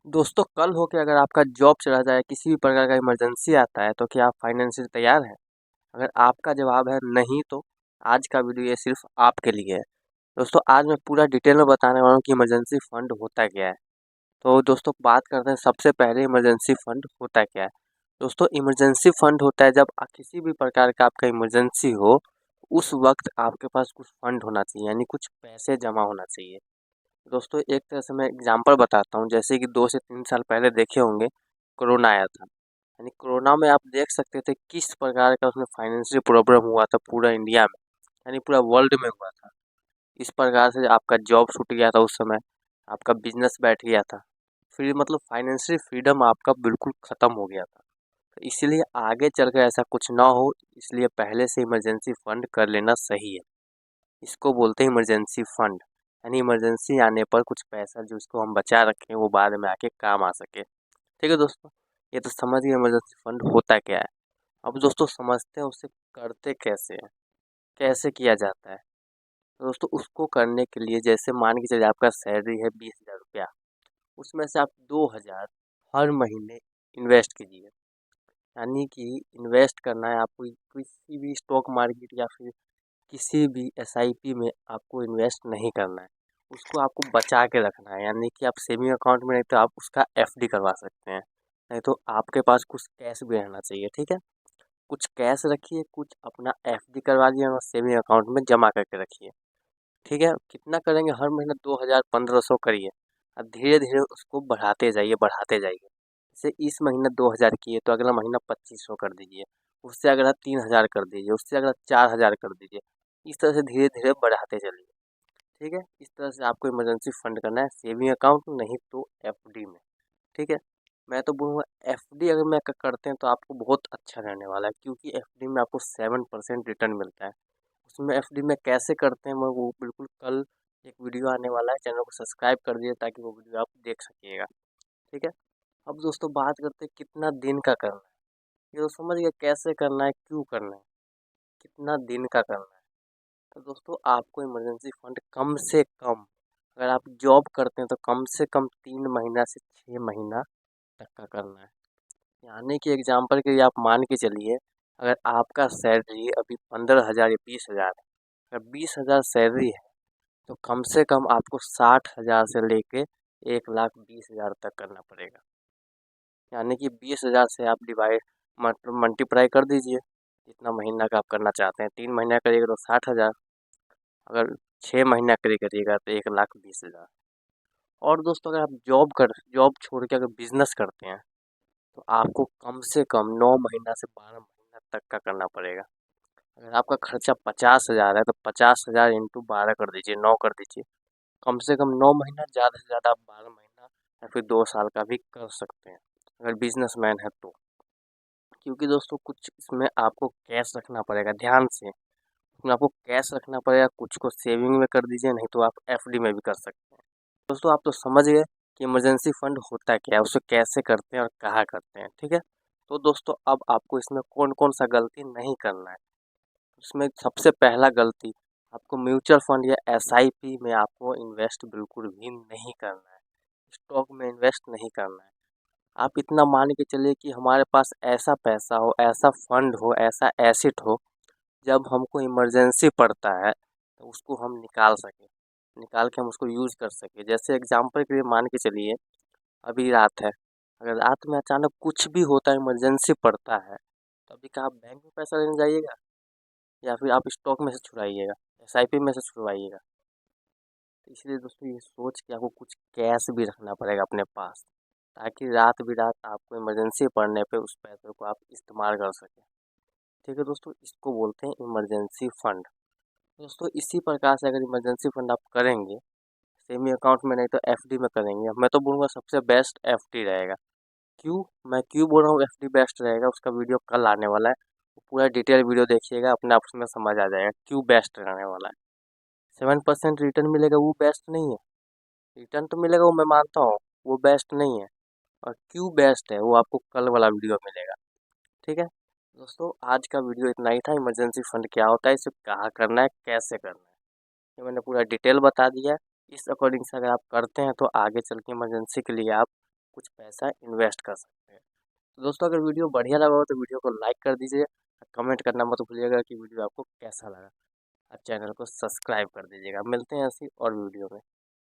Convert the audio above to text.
दोस्तों कल हो के अगर आपका जॉब चला जाए, किसी भी प्रकार का इमरजेंसी आता है, तो क्या आप फाइनेंशियली तैयार हैं? अगर आपका जवाब है नहीं, तो आज का वीडियो ये सिर्फ आपके लिए है। दोस्तों आज मैं पूरा डिटेल में बताने वाला हूँ कि इमरजेंसी फंड होता क्या है। तो दोस्तों बात करते हैं, सबसे पहले इमरजेंसी फंड होता क्या है। दोस्तों इमरजेंसी फंड होता है जब किसी भी प्रकार का आपका इमरजेंसी हो, उस वक्त आपके पास कुछ फंड होना चाहिए, यानी कुछ पैसे जमा होना चाहिए। दोस्तों एक तरह से मैं एग्जांपल बताता हूँ, जैसे कि 2 से 3 साल पहले देखे होंगे, कोरोना आया था। यानी कोरोना में आप देख सकते थे किस प्रकार का उसमें फाइनेंशियल प्रॉब्लम हुआ था पूरा इंडिया में, यानी पूरा वर्ल्ड में हुआ था। इस प्रकार से आपका जॉब छूट गया था उस समय, आपका बिजनेस बैठ गया था, फिर मतलब फाइनेंशियल फ्रीडम आपका बिल्कुल ख़त्म हो गया था। तो इसीलिए आगे चल कर ऐसा कुछ ना हो, इसलिए पहले से इमरजेंसी फंड कर लेना सही है। इसको बोलते हैं इमरजेंसी फंड, यानी इमरजेंसी आने पर कुछ पैसा जो इसको हम बचा रखें वो बाद में आके काम आ सके। ठीक है दोस्तों, ये तो समझ गए इमरजेंसी फंड होता क्या है। अब दोस्तों समझते हैं उसे करते कैसे हैं, कैसे किया जाता है। तो दोस्तों उसको करने के लिए, जैसे मान के चलिए आपका सैलरी है 20,000 रुपया, उसमें से आप 2,000 हर महीने इन्वेस्ट कीजिए। यानी कि इन्वेस्ट करना है आपको किसी भी स्टॉक मार्केट या फिर किसी भी एसआईपी में आपको इन्वेस्ट नहीं करना है, उसको आपको बचा के रखना है। यानी कि आप सेविंग अकाउंट में नहीं तो आप उसका एफडी करवा सकते हैं, नहीं तो आपके पास कुछ कैश भी रहना चाहिए। ठीक है, कुछ कैश रखिए, कुछ अपना एफडी करवा दिए और सेविंग अकाउंट में जमा करके रखिए। ठीक है, कितना करेंगे, हर महीने 2,000 1,500 करिए। अब धीरे धीरे उसको बढ़ाते जाइए, बढ़ाते जाइए। जैसे इस महीने 2,000 किए तो अगला महीना 2,500 कर दीजिए, उससे अगला 3,000 कर दीजिए, उससे अगला 4,000 कर दीजिए। इस तरह से धीरे धीरे बढ़ाते चलिए। ठीक है, इस तरह से आपको इमरजेंसी फंड करना है, सेविंग अकाउंट नहीं तो एफडी में। ठीक है, मैं तो बोलूँगा एफडी अगर मैं करते हैं तो आपको बहुत अच्छा रहने वाला है, क्योंकि एफडी में आपको 7% रिटर्न मिलता है। उसमें एफडी में कैसे करते हैं, मैं वो बिल्कुल कल एक वीडियो आने वाला है, चैनल को सब्सक्राइब कर दिए ताकि वो वीडियो आप देख सकिएगा। ठीक है, अब दोस्तों बात करते हैं कितना दिन का करना है। ये तो समझ गए कैसे करना है, क्यों करना है, कितना दिन का करना है। तो दोस्तों आपको इमरजेंसी फंड कम से कम, अगर आप जॉब करते हैं तो कम से कम 3 महीना से 6 महीना तक का करना है। यानी कि एग्जाम्पल के लिए आप मान के चलिए, अगर आपका सैलरी अभी 15,000 या 20,000 है, अगर 20,000 सैलरी है, तो कम से कम आपको 60,000 से लेके 1,20,000 तक करना पड़ेगा। यानी कि 20,000 से आप डिवाइड मतलब मल्टीप्लाई कर दीजिए, जितना महीना का आप करना चाहते हैं। 3 महीना करिएगा तो 60,000, अगर 6 महीना करिएगा तो 1,20,000। और दोस्तों अगर आप जॉब छोड़ के अगर बिजनेस करते हैं, तो आपको कम से कम 9 महीना से 12 महीना तक का करना पड़ेगा। अगर आपका खर्चा 50,000 है तो 50,000 इंटू 12 कर दीजिए, 9 कर दीजिए। कम से कम 9 महीना, ज़्यादा से ज़्यादा आप 12 महीना या फिर 2 साल का भी कर सकते हैं, अगर बिजनेसमैन है तो। क्योंकि दोस्तों कुछ इसमें आपको कैश रखना पड़ेगा ध्यान से, इसमें आपको कैश रखना पड़ेगा, कुछ को सेविंग में कर दीजिए, नहीं तो आप एफडी में भी कर सकते हैं। दोस्तों आप तो समझ गए कि इमरजेंसी फंड होता क्या है, उसे कैसे करते हैं और कहाँ करते हैं। ठीक है, तो दोस्तों अब आपको इसमें कौन कौन सा गलती नहीं करना है। उसमें सबसे पहला गलती, आपको म्यूचुअल फंड या एसआईपी में आपको इन्वेस्ट बिल्कुल भी नहीं करना है, स्टॉक में इन्वेस्ट नहीं करना है। आप इतना मान के चलिए कि हमारे पास ऐसा पैसा हो, ऐसा फंड हो, ऐसा एसेट हो, जब हमको इमरजेंसी पड़ता है तो उसको हम निकाल सकें, निकाल के हम उसको यूज़ कर सकें। जैसे एग्जांपल के लिए मान के चलिए, अभी रात है, अगर रात में अचानक कुछ भी होता है, इमरजेंसी पड़ता है, तो अभी क्या आप बैंक में पैसा लेने जाइएगा, या फिर आप स्टॉक में से छुड़ाइएगा, एसआईपी में से छुड़वाइएगा। तो इसलिए दोस्तों ये सोच के आपको कुछ कैश भी रखना पड़ेगा अपने पास, ताकि रात बिरात आपको इमरजेंसी पड़ने पे उस पैसे को आप इस्तेमाल कर सकें। ठीक है दोस्तों, इसको बोलते हैं इमरजेंसी फंड। दोस्तों इसी प्रकार से अगर इमरजेंसी फंड आप करेंगे, सेविंग अकाउंट में नहीं तो एफडी में करेंगे, मैं तो बोलूँगा सबसे बेस्ट एफडी रहेगा। क्यों, मैं क्यों बोल रहा हूँ एफडी बेस्ट रहेगा, उसका वीडियो कल आने वाला है। पूरा डिटेल वीडियो देखिएगा, अपने आप उसमें समझ आ जाएगा क्यों बेस्ट रहने वाला है। 7% रिटर्न मिलेगा वो बेस्ट नहीं है, रिटर्न तो मिलेगा वो मैं मानता हूँ, वो बेस्ट नहीं है। और क्यों बेस्ट है वो आपको कल वाला वीडियो मिलेगा। ठीक है दोस्तों, आज का वीडियो इतना ही था। इमरजेंसी फंड क्या होता है, इसे कहाँ करना है, कैसे करना है, ये मैंने पूरा डिटेल बता दिया है। इस अकॉर्डिंग से अगर आप करते हैं तो आगे चल के इमरजेंसी के लिए आप कुछ पैसा इन्वेस्ट कर सकते हैं। तो दोस्तों अगर वीडियो बढ़िया लगा हो तो वीडियो को लाइक कर दीजिए, कमेंट करना मत भूलिएगा कि वीडियो आपको कैसा लगा, और चैनल को सब्सक्राइब कर दीजिएगा। मिलते हैं ऐसी और वीडियो में।